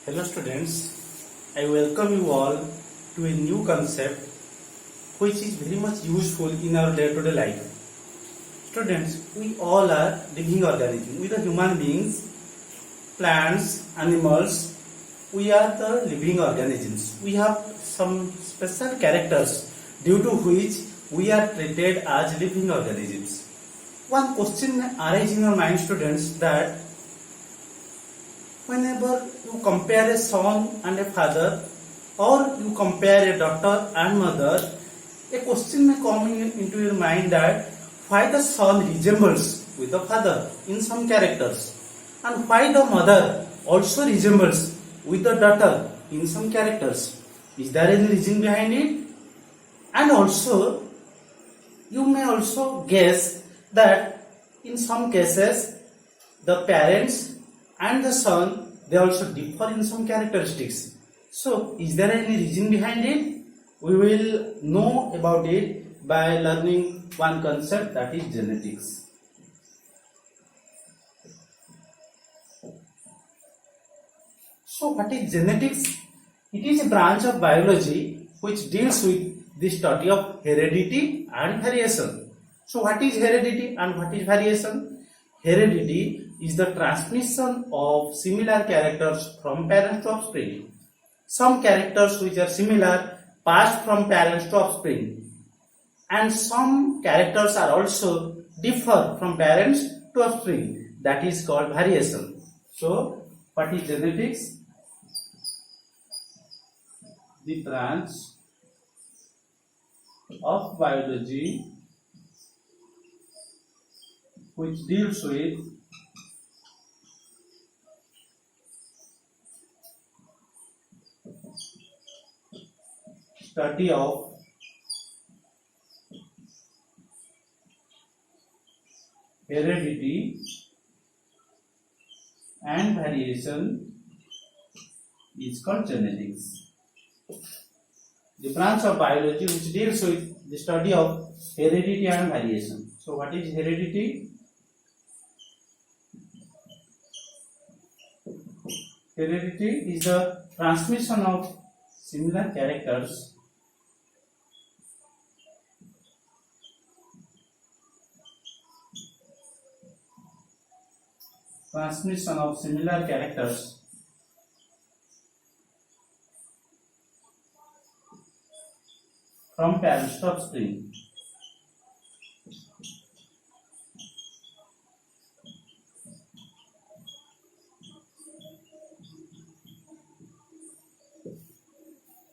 Hello students, I welcome you all to a new concept which is very much useful in our day-to-day life. Students, we all are living organisms. We are human beings, plants, animals. We are the living organisms. We have some special characters due to which we are treated as living organisms. One question arises in your mind, students, that whenever you compare a son and a father, or you compare a daughter and mother, a question may come into your mind that why the son resembles with the father in some characters, and why the mother also resembles with the daughter in some characters. Is there any reason behind it? And also, you may also guess that in some cases, the parents and the son, they also differ in some characteristics. So, is there any reason behind it? We will know about it by learning one concept, that is genetics. So, what is genetics? It is a branch of biology which deals with the study of heredity and variation. So, what is heredity and what is variation? Heredity is the transmission of similar characters from parents to offspring. Some characters which are similar passed from parents to offspring, and some characters are also differ from parents to offspring. That is called variation. So, what is genetics? The branch of biology which deals with study of heredity and variation is called genetics. The branch of biology which deals with the study of heredity and variation. So, what is heredity? Heredity is the transmission of similar characters from parents to offspring.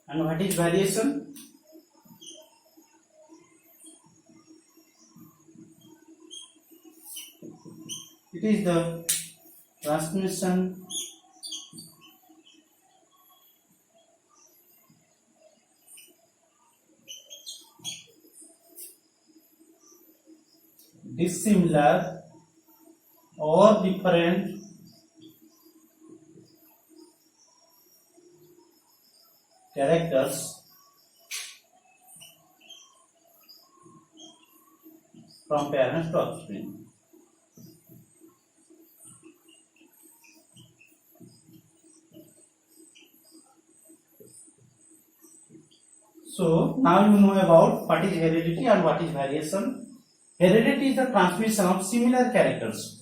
And what is variation? It is the transmission dissimilar or different characters from parents to offspring. So, now you know about what is heredity and what is variation. Heredity is the transmission of similar characters,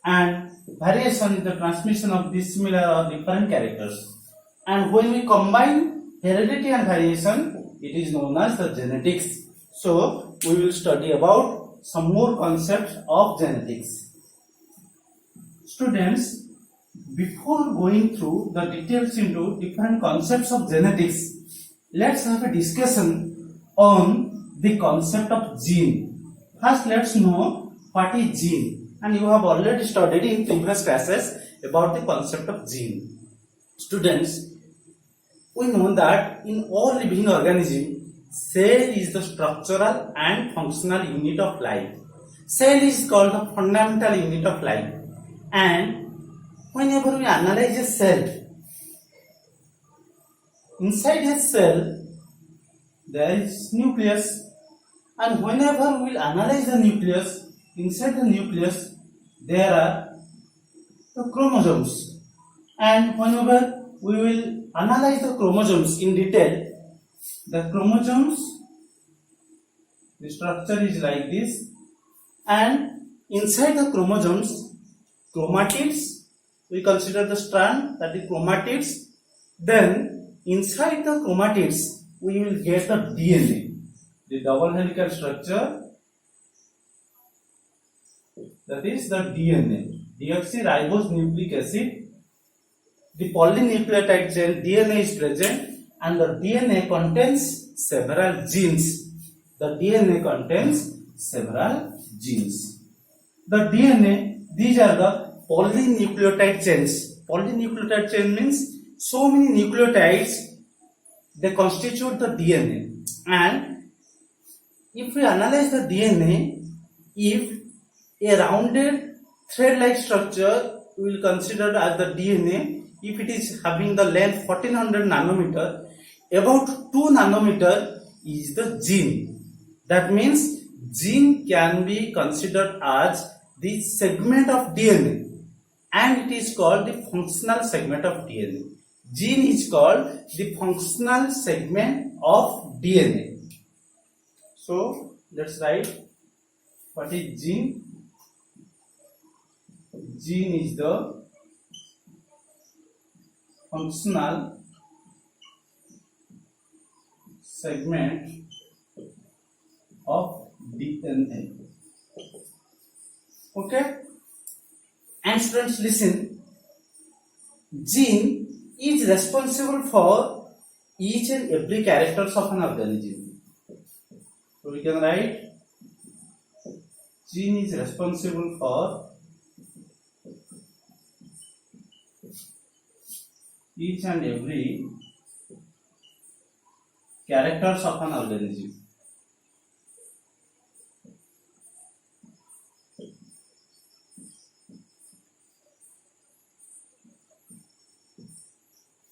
and variation is the transmission of dissimilar or different characters. And when we combine heredity and variation, it is known as the genetics. So, we will study about some more concepts of genetics. Students, before going through the details into different concepts of genetics, let's have a discussion on the concept of gene. First, let's know what is gene, and you have already studied in previous classes about the concept of gene. Students, we know that in all living organisms, cell is the structural and functional unit of life. Cell is called the fundamental unit of life, and whenever we analyze a cell, inside a cell there is nucleus, and whenever we will analyze the nucleus, inside the nucleus there are the chromosomes, And whenever we will analyze the chromosomes in detail, the chromosomes, the structure is like this, and inside the chromosomes, chromatids, we consider the strand, that is chromatids. Then inside the chromatids we will get the DNA, the double helical structure, that is the DNA, deoxyribose nucleic acid. The polynucleotide chain DNA is present, and the DNA contains several genes. The DNA contains several genes. The DNA, these are the polynucleotide chains. Polynucleotide chain means so many nucleotides, they constitute the DNA. And if we analyze the DNA, if a rounded thread-like structure we will consider as the DNA, if it is having the length 1400 nanometer, about 2 nanometer is the gene. That means gene can be considered as the segment of DNA, and it is called the functional segment of DNA. Gene is called the functional segment of DNA. So let's write what is gene. Gene is the functional segment of DNA. Okay? And students, listen. Gene is responsible for each and every characters of an organism. So we can write gene is responsible for each and every characters of an organism.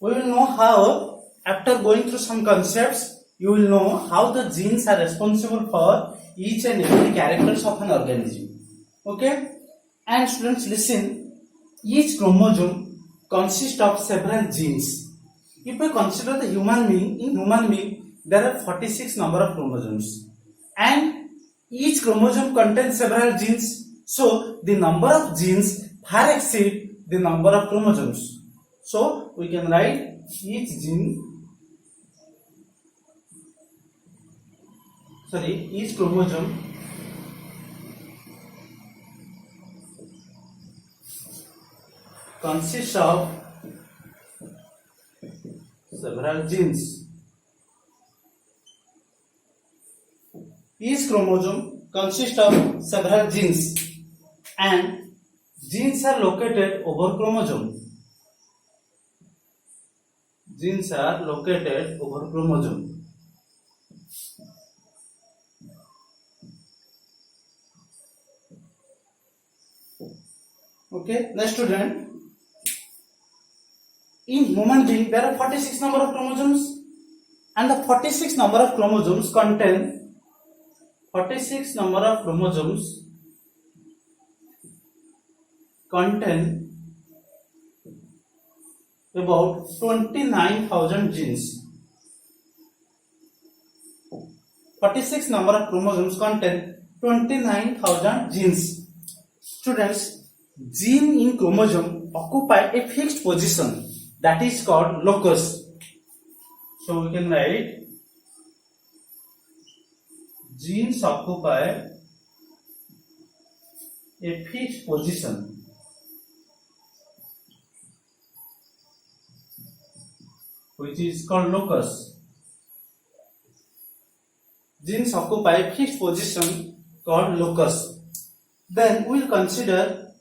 We will know how, after going through some concepts, you will know how the genes are responsible for each and every characters of an organism. Okay? And students, listen, each chromosome consists of several genes. If we consider the human being, in human being there are 46 number of chromosomes, and each chromosome contains several genes. So the number of genes far exceed the number of chromosomes. So we can write each chromosome consists of several genes. Each chromosome consists of several genes, and genes are located over chromosome. Genes are located over chromosome. Okay, next student. In human being there are 46 number of chromosomes, and the 46 number of chromosomes contain about 29,000 genes. 46 number of chromosomes contain 29,000 genes. Students, gene in chromosome occupy a fixed position, that is called locus. So we can write genes occupy a fixed position, which is called locus. Genes occupy a fixed position called locus. Then we will consider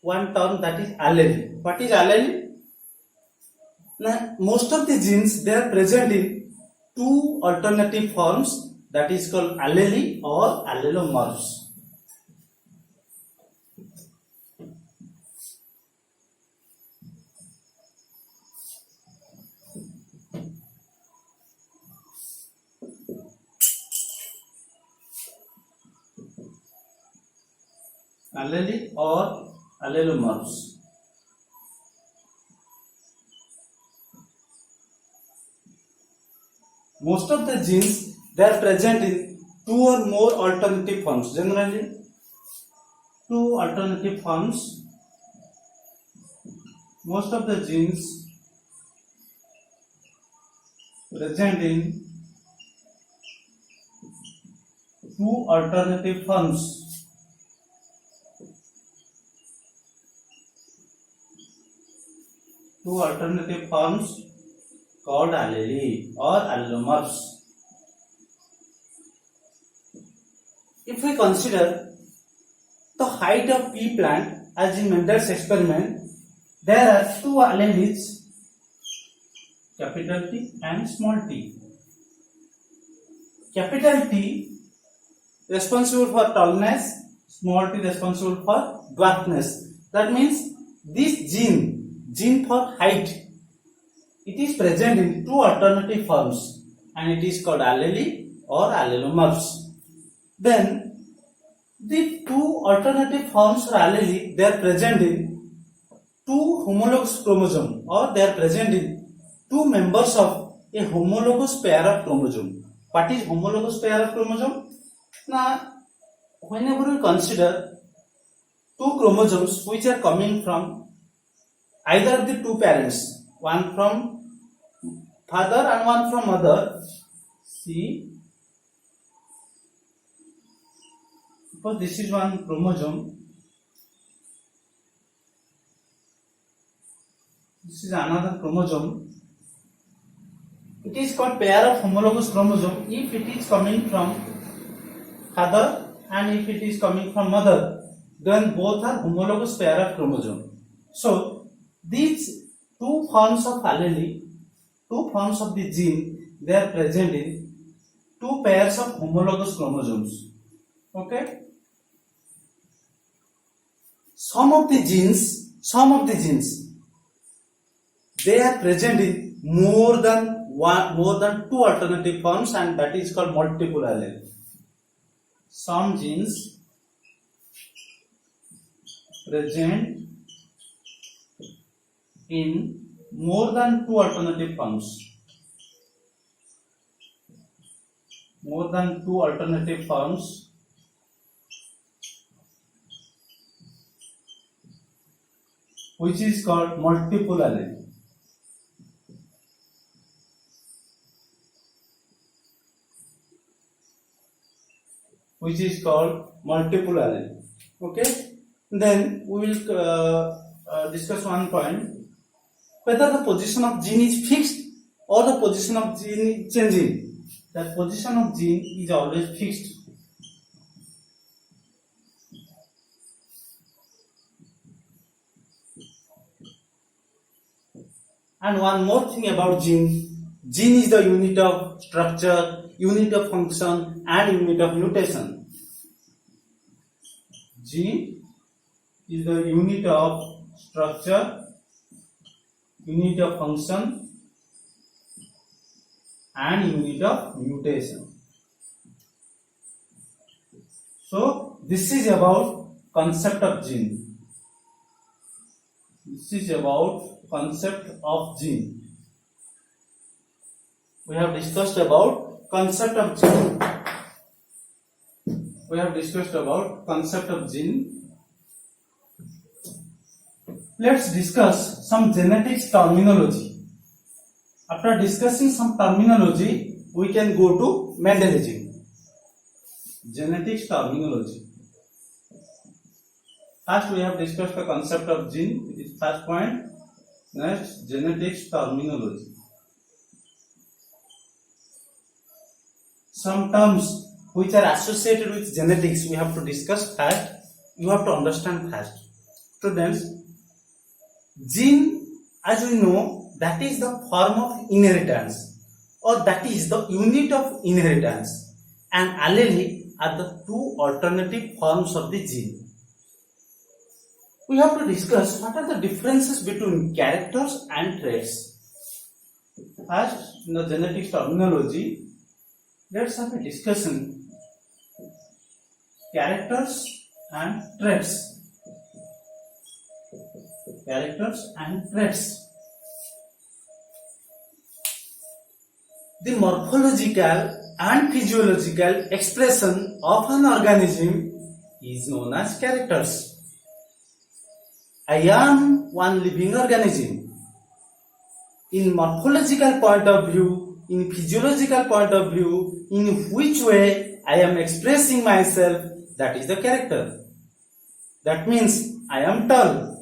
one term, that is allele. What is allele? Now, most of the genes, they are present in two alternative forms, that is called allele or allelomorphs. Allele or allelomorphs. Most of the genes, they are present in two or more alternative forms. Generally, two alternative forms. Most of the genes present in two alternative forms. Two alternative forms called allele or allelomorphs. If we consider the height of pea plant as in Mendel's experiment, there are two alleles, capital T and small t. Capital T responsible for tallness, small t responsible for dwarfness. That means this gene for height, it is present in two alternative forms and it is called allele or allelomorphs. Then the two alternative forms for allele, they are present in two homologous chromosome, or they are present in two members of a homologous pair of chromosome. What is homologous pair of chromosome? Now, whenever we consider two chromosomes which are coming from either of the two parents, one from father and one from mother, see, suppose this is one chromosome, this is another chromosome. It is called pair of homologous chromosome if it is coming from father and if it is coming from mother, then both are homologous pair of chromosome. So these two forms of allele, two forms of the gene, they are present in two pairs of homologous chromosomes. Okay. Some of the genes, they are present in more than two alternative forms, and that is called multiple allele. Some genes present in more than two alternative forms. More than two alternative forms, which is called multiple allele. Which is called multiple allele. Okay. Then we will discuss one point, whether the position of gene is fixed or the position of gene is changing. The position of gene is always fixed. And one more thing about gene is the unit of structure, unit of function and unit of mutation. Gene is the unit of structure, unit of function and unit of mutation. So this is about concept of gene. This is about concept of gene. We have discussed about concept of gene. We have discussed about concept of gene. Let's discuss some genetics terminology. After discussing some terminology, we can go to Mendelism. Genetics terminology. First, we have discussed the concept of gene. It is first point. Next, genetics terminology. Some terms which are associated with genetics we have to discuss first. You have to understand first. Students, gene, as we know, that is the form of inheritance, or that is the unit of inheritance, and allele are the two alternative forms of the gene. We have to discuss what are the differences between characters and traits. First, in the genetics terminology, let's have a discussion. Characters and traits. Characters and traits. The morphological and physiological expression of an organism is known as characters. I am one living organism. In morphological point of view, in physiological point of view, in which way I am expressing myself, that is the character. That means I am tall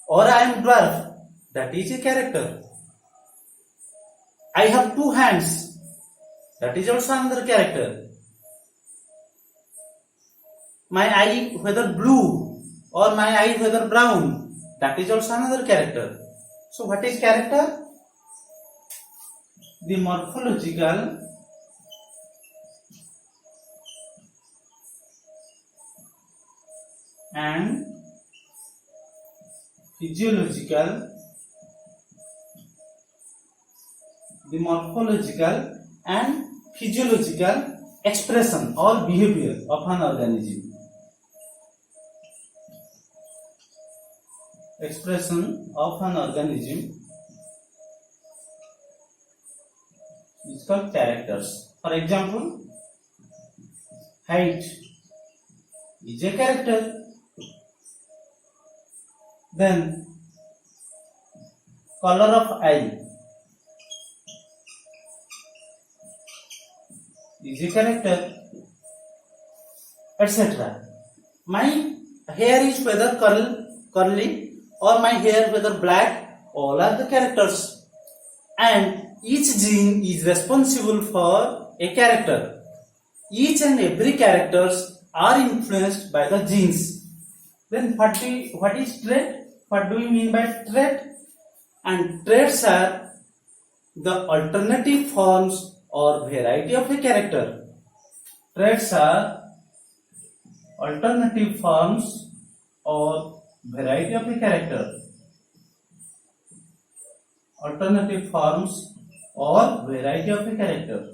or I am dwarf, that is a character. I have two hands, that is also another character. My eye whether blue or my eye whether brown, that is also another character. So what is character? The morphological and physiological expression or behavior of an organism. Expression of an organism is called characters. For example, height is a character. Then color of eye is a character, etc. My hair is whether curly or my hair whether black, all are the characters. And each gene is responsible for a character. Each and every characters are influenced by the genes. Then what is trait? What do we mean by trait? And traits are the alternative forms or variety of a character. Traits are alternative forms or variety of a character. Alternative forms or variety of a character.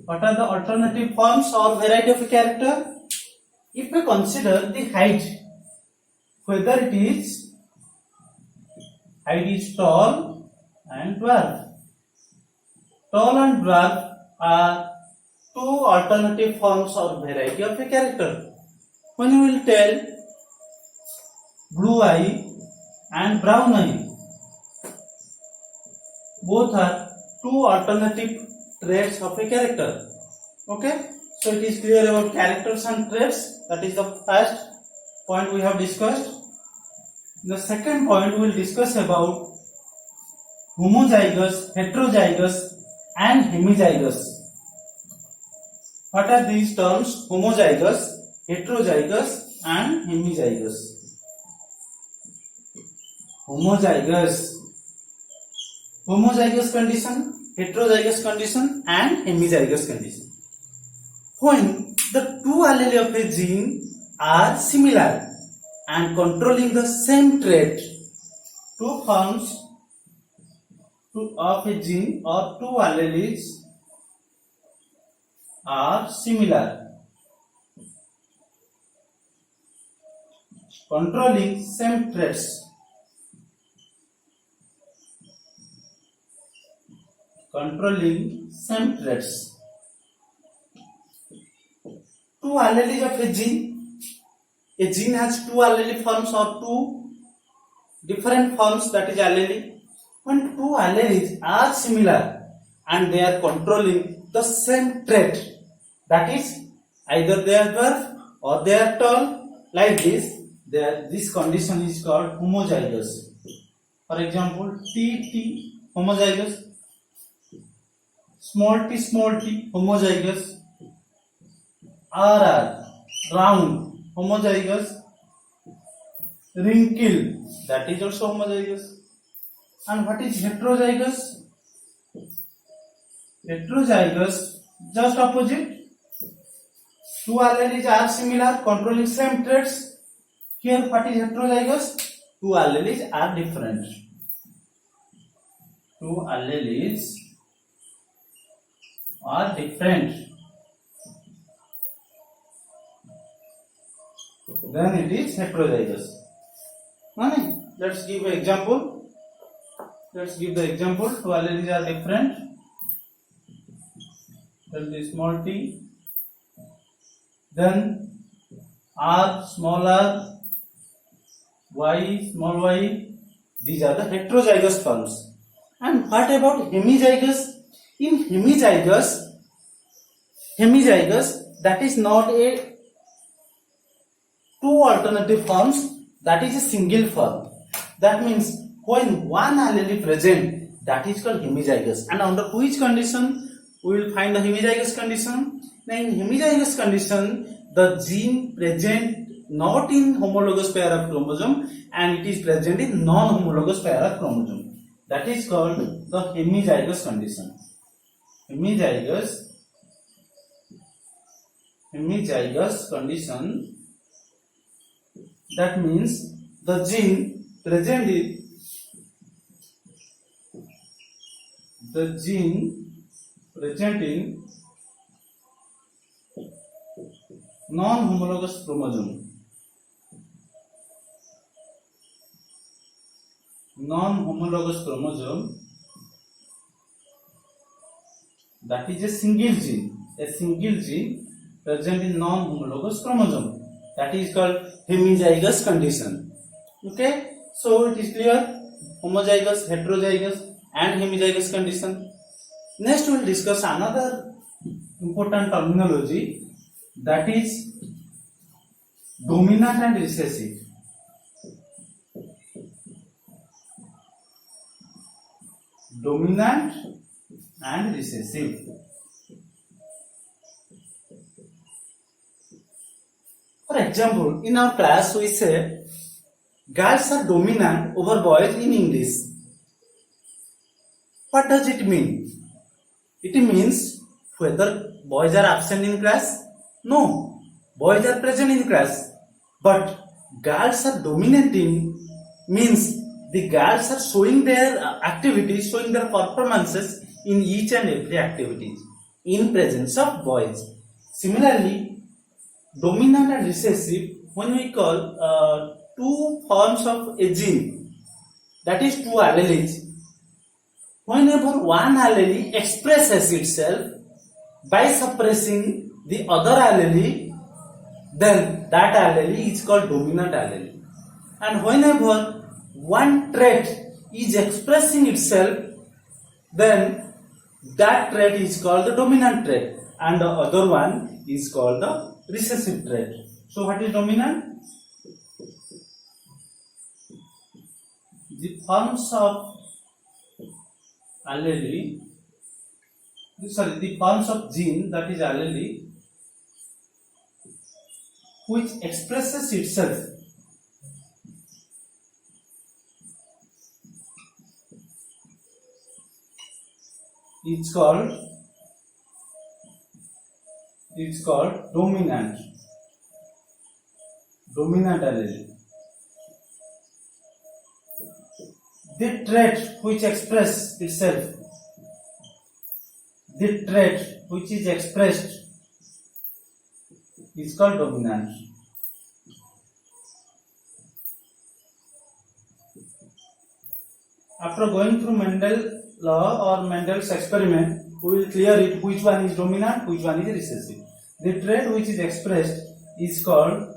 What are the alternative forms or variety of a character? If we consider the height, whether it is tall and dwarf. Tall and dwarf are two alternative forms or variety of a character. When you will tell blue eye and brown eye, both are two alternative traits of a character. Okay, so it is clear about characters and traits. That is the first point we have discussed. The second point we will discuss about homozygous, heterozygous and hemizygous. What are these terms? Homozygous, heterozygous and hemizygous. Homozygous condition, heterozygous condition and hemizygous condition. When the two allele of a gene are similar and controlling the same trait, two forms of a gene or two alleles are similar, controlling same traits. Two alleles of a gene has two allele forms or two different forms, that is allele. When two alleles are similar and they are controlling the same trait, that is either they are dwarf or they are tall, like this condition is called homozygous. For example, T homozygous, small t homozygous, RR round homozygous, wrinkle, that is also homozygous. And what is heterozygous? Heterozygous, just opposite. Two alleles are similar, controlling same traits. Here, what is heterozygous? Two alleles are different. Two alleles are different. Then it is heterozygous. Right? Let's give an example. Let's give the example. Two alleles are different. Then the small t. Then r small r, y small y. These are the heterozygous forms. And what about hemizygous? In hemizygous, that is not a two alternative forms, that is a single form. That means when one allele present, that is called hemizygous. And under which condition we will find the hemizygous condition? Now in hemizygous condition, the gene present not in homologous pair of chromosome and it is present in non-homologous pair of chromosome. That is called the hemizygous condition. Hemizygous condition, that means the gene present in non-homologous chromosome. That is a single gene present in non-homologous chromosome. That is called hemizygous condition. Okay, so it is clear: homozygous, heterozygous, and hemizygous condition. Next, we will discuss another important terminology, that is dominant and recessive. Dominant and recessive. For example, in our class we say girls are dominant over boys in English. What does it mean? It means whether boys are absent in class? No, boys are present in class. But girls are dominating means the girls are showing their activities, showing their performances in each and every activity in presence of boys. Similarly, dominant and recessive, when we call two forms of a gene, that is two alleles. Whenever one allele expresses itself by suppressing the other allele, then that allele is called dominant allele. And whenever one trait is expressing itself, then that trait is called the dominant trait and the other one is called the recessive trait. So what is dominant? The forms of gene, that is allele, which expresses itself it's called dominant allele. The trait which express itself, the trait which is expressed is called dominant. After going through Mendel law or Mendel's experiment, we will clear it which one is dominant, which one is recessive. The trait which is expressed is called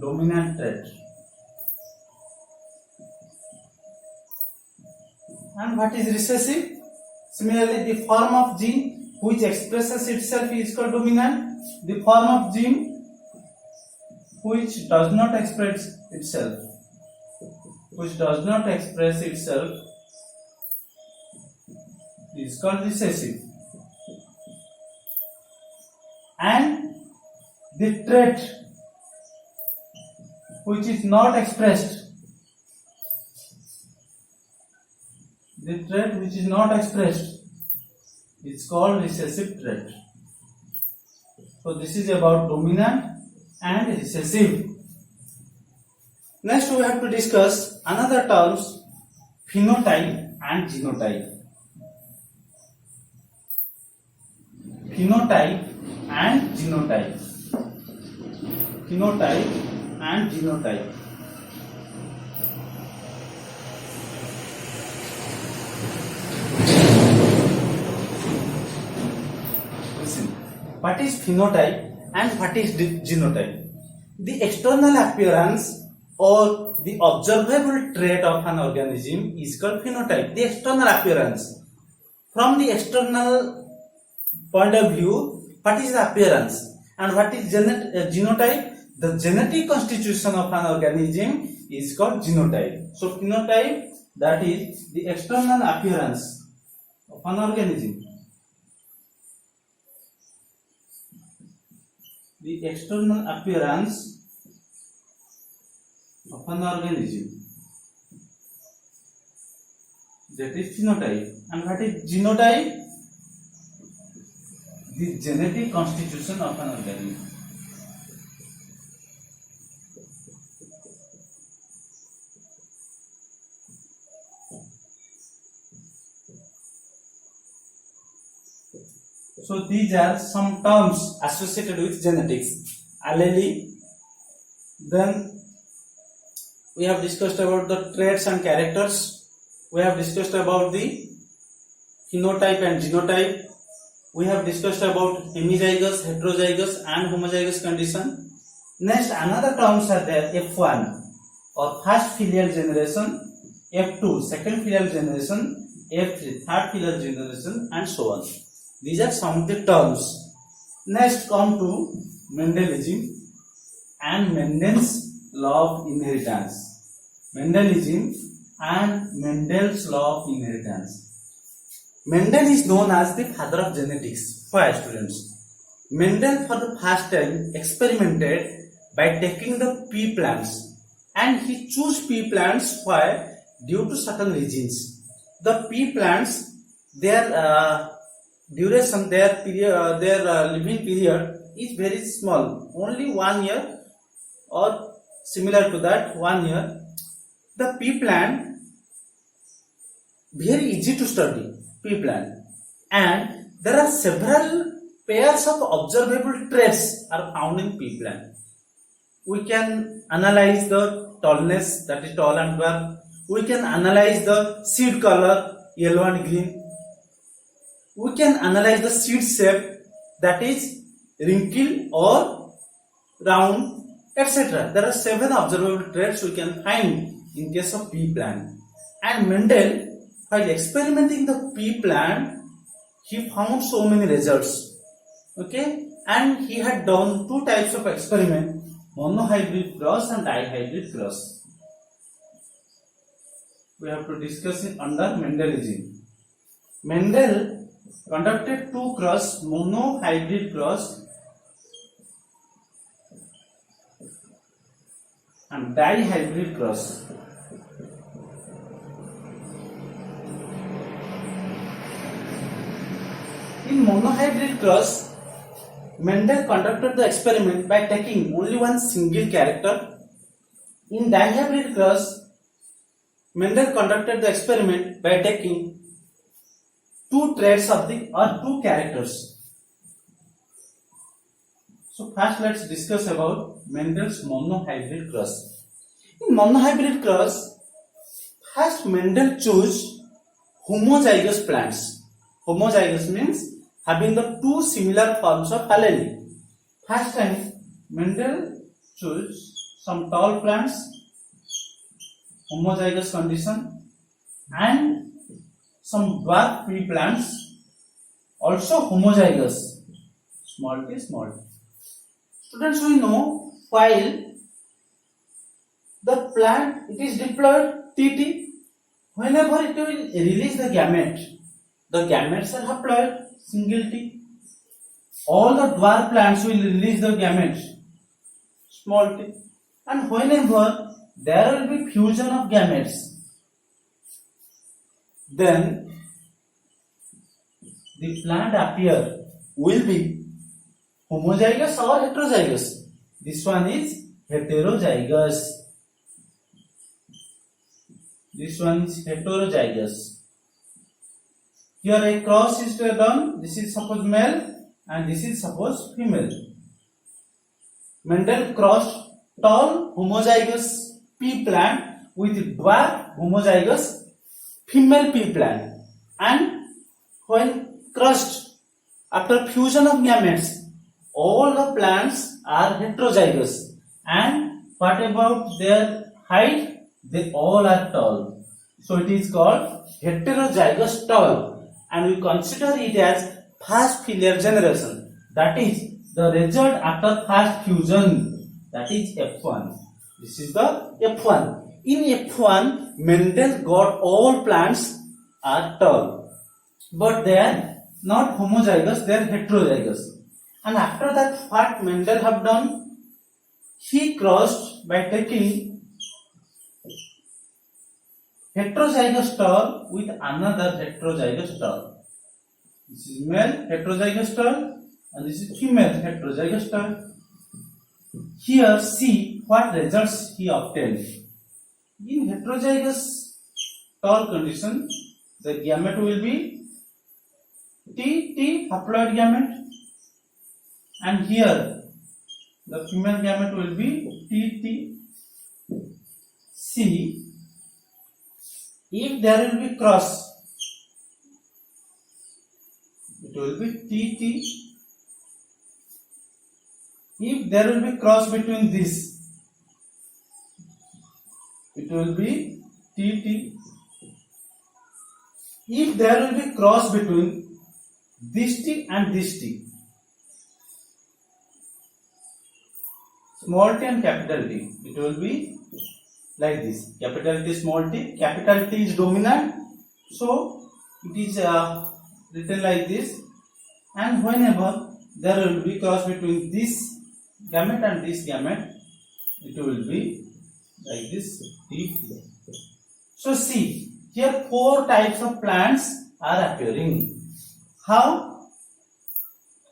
dominant trait. And what is recessive? Similarly, the form of gene which expresses itself is called dominant. The form of gene which does not express itself is called recessive. And the trait which is not expressed, is called recessive trait. So this is about dominant and recessive. Next we have to discuss another terms, phenotype and genotype. Phenotype and genotype. what is phenotype and what is genotype. The external appearance or the observable trait of an organism is called phenotype. The external appearance. From the external point of view, what is the appearance and what is genotype? The genetic constitution of an organism is called genotype. So phenotype, that is the external appearance of an organism. The external appearance of an organism, that is phenotype. And what is genotype? The genetic constitution of an organism. So these are some terms associated with genetics. Allele. Then we have discussed about the traits and characters. We have discussed about the phenotype and genotype. We have discussed about hemizygous, heterozygous and homozygous condition. Next, another terms are there: F1 or first filial generation, F2 second filial generation, F3 third filial generation, and so on. These are some of the terms. Next, come to Mendelism and Mendel's law of inheritance. Mendelism and Mendel's law of inheritance. Mendel is known as the father of genetics. Why, students? Mendel for the first time experimented by taking the pea plants, and he chose pea plants. Why? Due to certain reasons. The pea plants, their duration, their period, their living period is very small, only 1 year or similar to that 1 year. The pea plant, very easy to study, pea plant, and there are several pairs of observable traits are found in pea plant. We can analyze the tallness, that is tall and dwarf. We can analyze the seed color, yellow and green. We can analyze the seed shape, that is wrinkle or round, etc. There are 7 observable traits we can find in case of pea plant. And Mendel, while experimenting the pea plant, he found so many results. Okay, and he had done 2 types of experiment: monohybrid cross and dihybrid cross. We have to discuss it under Mendelism. Mendel conducted 2 cross, monohybrid cross and dihybrid cross. In monohybrid cross, Mendel conducted the experiment by taking only one single character. In dihybrid cross, Mendel conducted the experiment by taking 2 traits of the or 2 characters. So first let's discuss about Mendel's monohybrid cross. In monohybrid cross, first Mendel chose homozygous plants. Homozygous means having the 2 similar forms of allele. First time Mendel chose some tall plants, homozygous condition, and some dwarf pea plants, also homozygous, small t small t. Students, we know while the plant it is diploid TT, whenever it will release the gamete, the gametes are haploid, single T. All the dwarf plants will release the gametes, small t. And whenever there will be fusion of gametes, then the plant appear will be homozygous or heterozygous. This one is heterozygous. This one is heterozygous. Here a cross is done. This is suppose male and this is suppose female. Mendel crossed tall homozygous pea plant with dwarf homozygous female pea plant, and when crushed after fusion of gametes, all the plants are heterozygous. And what about their height? They all are tall. So it is called heterozygous tall, and we consider it as first filial generation. That is the result after first fusion. That is F1. This is the F1. In F1, Mendel got all plants are tall, but they are not homozygous, they are heterozygous. And after that, what Mendel have done? He crossed by taking heterozygous tall with another heterozygous tall. This is male heterozygous tall and this is female heterozygous tall. Here see what results he obtained. In heterozygous tall condition, the gamete will be T haploid gamete, and here the female gamete will be T. C. If there will be cross, it will be T. If there will be cross between this, it will be T. If there will be cross between this T and this T, small t and capital T, it will be like this. Capital T, small t. Capital T is dominant, so it is written like this. And whenever there will be cross between this gamete and this gamete, it will be like this T. So see, here 4 types of plants are appearing. How?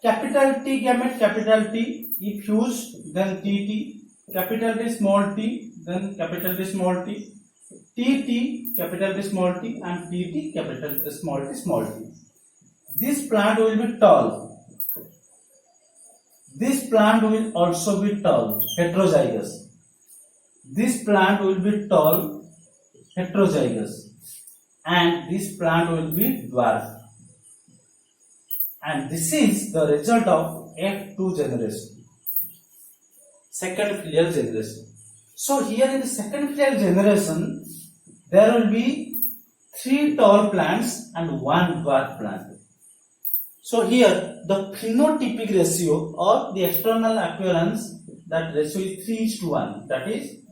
Capital T gamete, capital T, if fused, then T. Capital T, small t, then capital T, small t. T, capital T, small t, and T, capital T, small t. This plant will be tall. This plant will also be tall, heterozygous. This plant will be tall, heterozygous. And this plant will be dwarf. And this is the result of F2 generation. Second filial generation. So here in the second filial generation, there will be 3 tall plants and 1 dwarf plant. So here the phenotypic ratio or the external appearance, that ratio is 3:1. That is